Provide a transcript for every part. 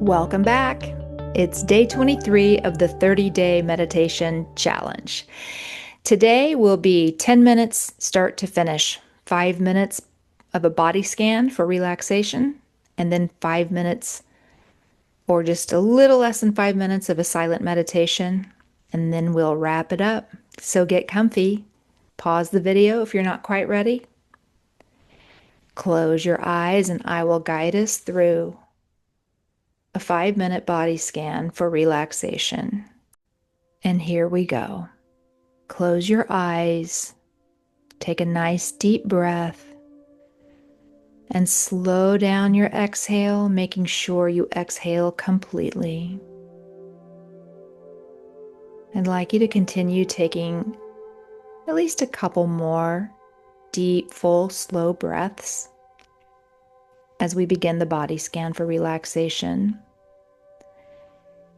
Welcome back. It's day 23 of the 30-day meditation challenge. Today will be 10 minutes start to finish, 5 minutes of a body scan for relaxation, and then 5 minutes or just a little less than 5 minutes of a silent meditation, and then we'll wrap it up. So get comfy. Pause the video if you're not quite ready. Close your eyes and I will guide us through a 5-minute body scan for relaxation. And here we go. Close your eyes, take a nice deep breath, and slow down your exhale, making sure you exhale completely. I'd like you to continue taking at least a couple more deep, full, slow breaths as we begin the body scan for relaxation.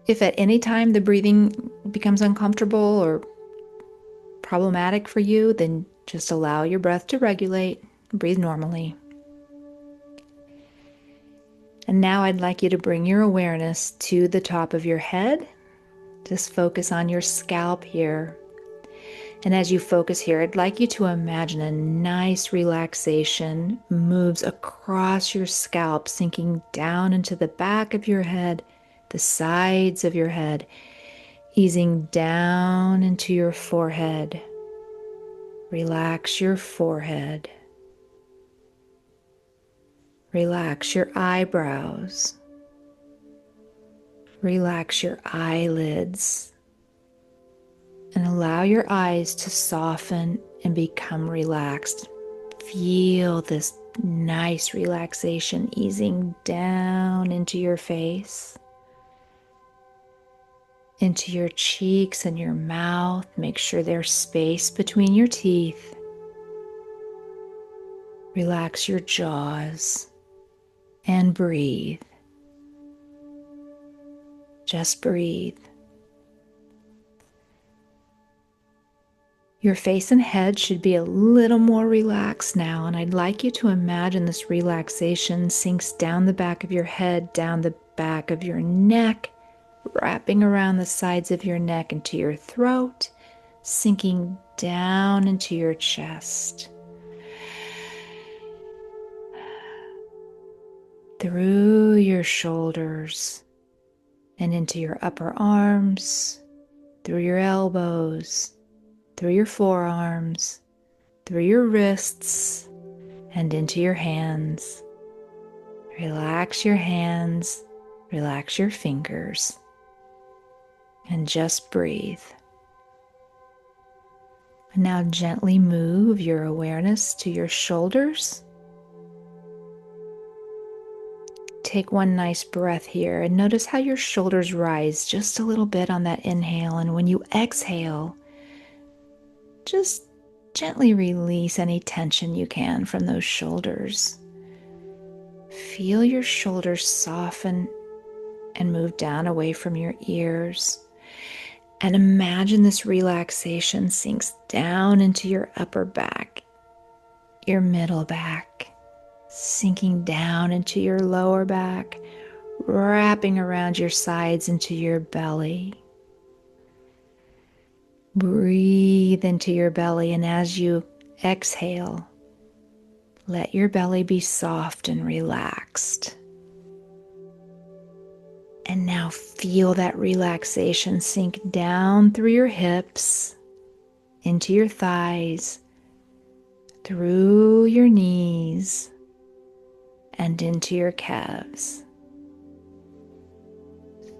If at any time the breathing becomes uncomfortable or problematic for you, then just allow your breath to regulate, breathe normally. And now I'd like you to bring your awareness to the top of your head. Just focus on your scalp here. And as you focus here, I'd like you to imagine a nice relaxation moves across your scalp, sinking down into the back of your head, the sides of your head, easing down into your forehead. Relax your forehead. Relax your eyebrows. Relax your eyelids. And allow your eyes to soften and become relaxed. Feel this nice relaxation easing down into your face, into your cheeks and your mouth. Make sure there's space between your teeth. Relax your jaws and breathe. Just breathe. Your face and head should be a little more relaxed now, and I'd like you to imagine this relaxation sinks down the back of your head, down the back of your neck, wrapping around the sides of your neck into your throat, sinking down into your chest, through your shoulders, and into your upper arms, through your elbows, through your forearms, through your wrists, and into your hands. Relax your hands, relax your fingers, and just breathe. And now gently move your awareness to your shoulders. Take one nice breath here and notice how your shoulders rise just a little bit on that inhale, and when you exhale, just gently release any tension you can from those shoulders. Feel your shoulders soften and move down away from your ears. And imagine this relaxation sinks down into your upper back, your middle back, sinking down into your lower back, wrapping around your sides into your belly. Breathe into your belly, and as you exhale, let your belly be soft and relaxed. And now feel that relaxation sink down through your hips, into your thighs, through your knees, and into your calves,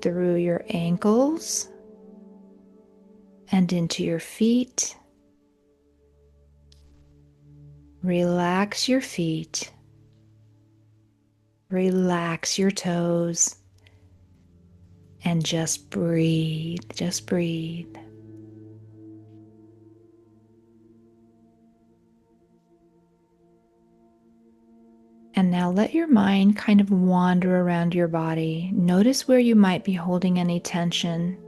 through your ankles, and into your feet. Relax your feet. Relax your toes. And just breathe. Just breathe. And now let your mind kind of wander around your body. Notice where you might be holding any tension.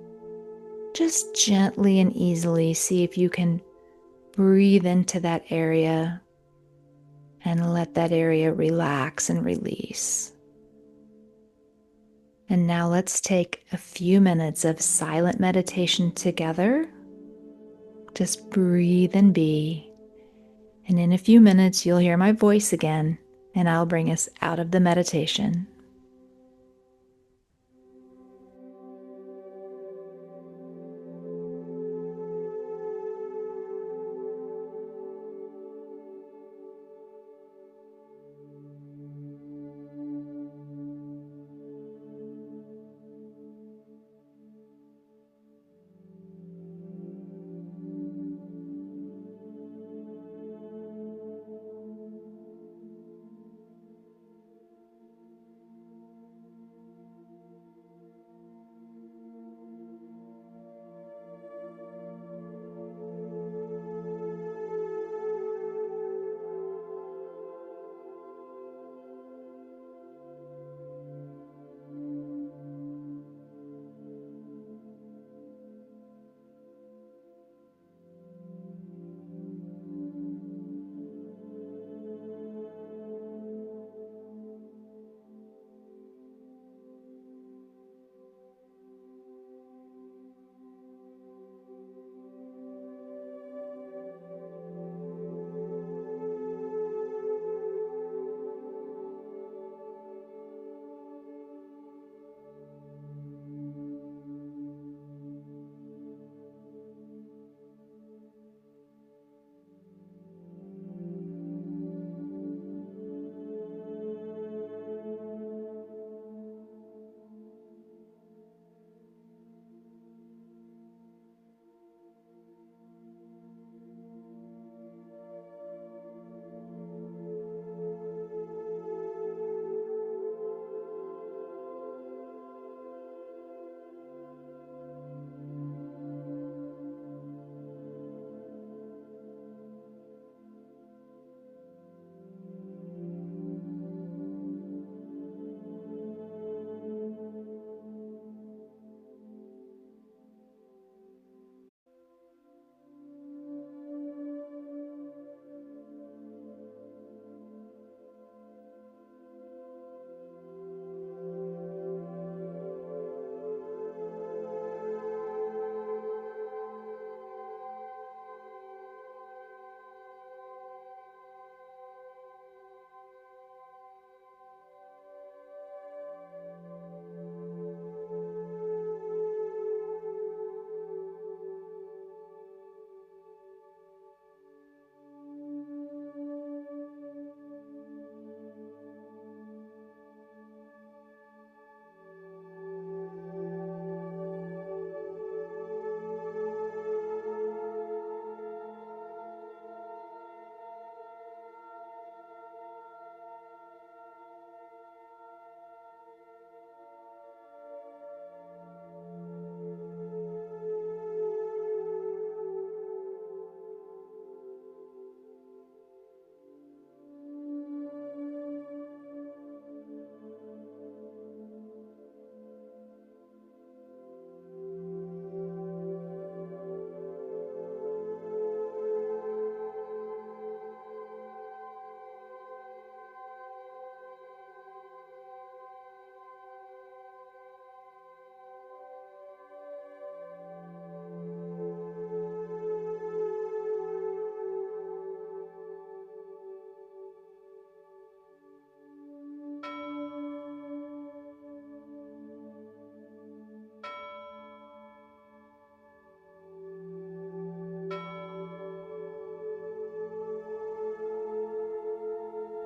Just gently and easily see if you can breathe into that area and let that area relax and release. And now let's take a few minutes of silent meditation together. Just breathe and be. And in a few minutes, you'll hear my voice again, and I'll bring us out of the meditation.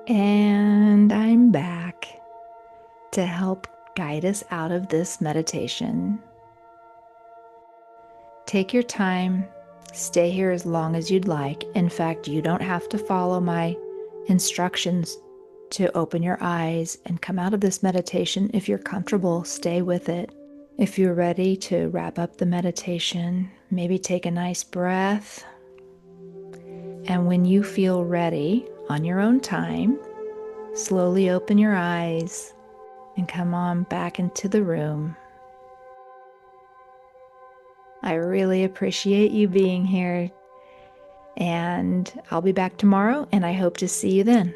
And I'm back to help guide us out of this meditation. Take your time, stay here as long as you'd like. In fact, you don't have to follow my instructions to open your eyes and come out of this meditation. If you're comfortable, stay with it. If you're ready to wrap up the meditation, maybe take a nice breath. And when you feel ready, on your own time, slowly open your eyes and come on back into the room. I really appreciate you being here, and I'll be back tomorrow, and I hope to see you then.